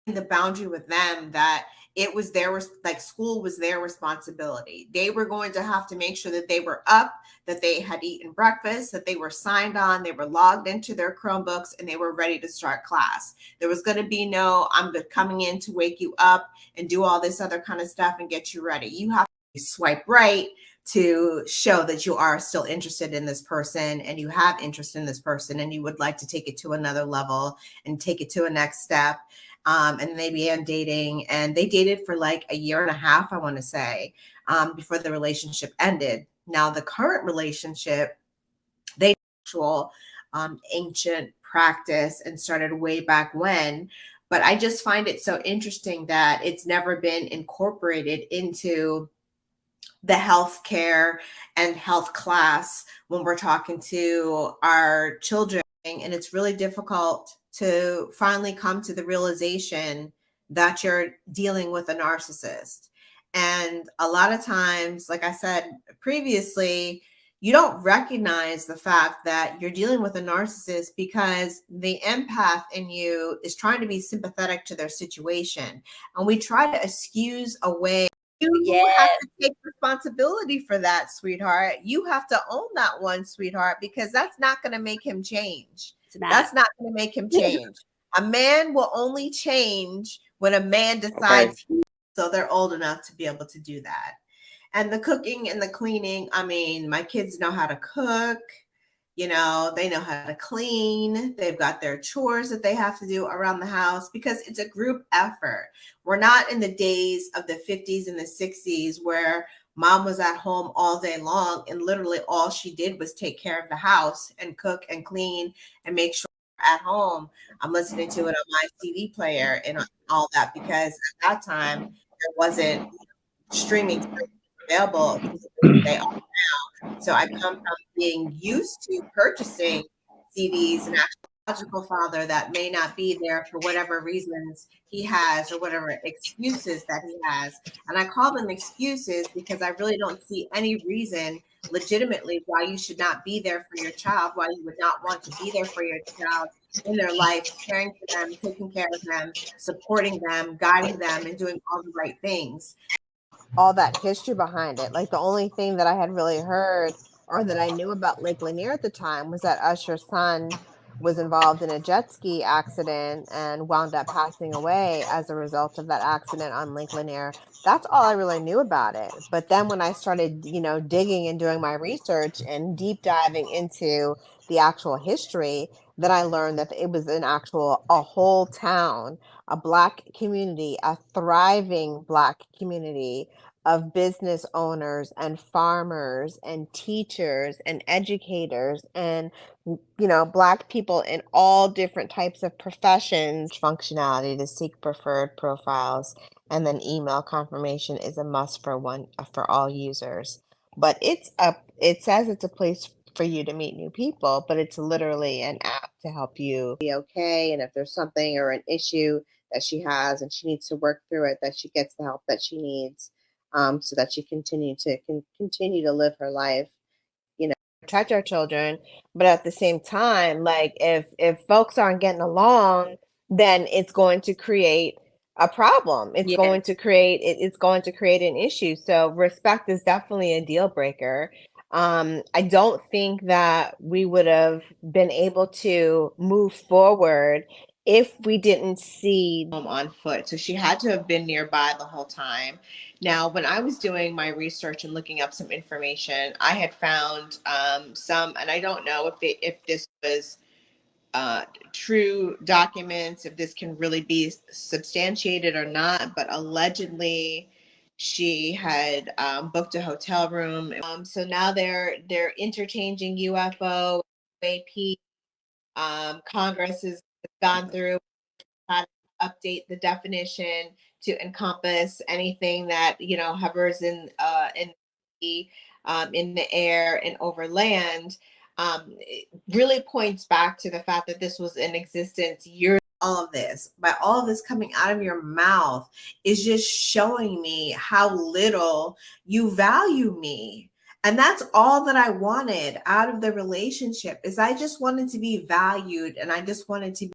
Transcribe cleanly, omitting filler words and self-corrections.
the boundary with them that it was their, like, school was their responsibility. They were going to have to make sure that they were up, that they had eaten breakfast, that they were signed on, they were logged into their Chromebooks, and they were ready to start class. There was going to be no, I'm coming in to wake you up and do all this other kind of stuff and get you ready. You have to swipe right to show that you are still interested in this person and you have interest in this person and you would like to take it to another level and take it to a next step. And they began dating, and they dated for like a year and a half, I want to say, before the relationship ended. Now, the current relationship, they actual ancient practice and started way back when. But I just find it so interesting that it's never been incorporated into the healthcare and health class when we're talking to our children. And it's really difficult to finally come to the realization that you're dealing with a narcissist. And a lot of times, like I said previously, you don't recognize the fact that you're dealing with a narcissist because the empath in you is trying to be sympathetic to their situation. And we try to excuse away. You have to take responsibility for that, sweetheart. You have to own that one, sweetheart, because that's not going to make him change. That's not going to make him change. A man will only change when a man decides so they're old enough to be able to do that. And the cooking and the cleaning, I mean, my kids know how to cook. You know, they know how to clean. They've got their chores that they have to do around the house because it's a group effort. We're not in the days of the 50s and the 60s where mom was at home all day long and literally all she did was take care of the house and cook and clean and make sure at home I'm listening to it on my CD player and all that, because at that time there wasn't streaming available they are now. So I come from being used to purchasing CDs, and astrological father that may not be there for whatever reasons he has or whatever excuses that he has. And I call them excuses because I really don't see any reason legitimately why you should not be there for your child, why you would not want to be there for your child in their life, caring for them, taking care of them, supporting them, guiding them, and doing all the right things. All that history behind it. Like the only thing that I had really heard or that I knew about Lake Lanier at the time was that Usher's son was involved in a jet ski accident and wound up passing away as a result of that accident on Lake Lanier. That's all I really knew about it. But then when I started, you know, digging and doing my research and deep diving into the actual history, then I learned that it was a whole town, a Black community, a thriving Black community of business owners and farmers and teachers and educators and, you know, Black people in all different types of professions. Functionality to seek preferred profiles, and then email confirmation is a must for all users. But it says it's a place for you to meet new people, but it's literally an app to help you be okay. And if there's something or an issue that she has and she needs to work through it, that she gets the help that she needs, so that she continue to live her life, you know, protect our children. But at the same time, like if folks aren't getting along, then it's going to create a problem. It's going to create an issue. So respect is definitely a deal breaker. I don't think that we would have been able to move forward if we didn't see them on foot. So she had to have been nearby the whole time. Now, when I was doing my research and looking up some information, I had found some, and I don't know if this was true documents, if this can really be substantiated or not, but allegedly she had booked a hotel room. So now they're interchanging UFO, UAP. Congress has gone through to update the definition to encompass anything that, you know, hovers in the air and over land. It really points back to the fact that this was in existence years. All of this, by all of this coming out of your mouth, is just showing me how little you value me. And that's all that I wanted out of the relationship, is I just wanted to be valued, and I just wanted to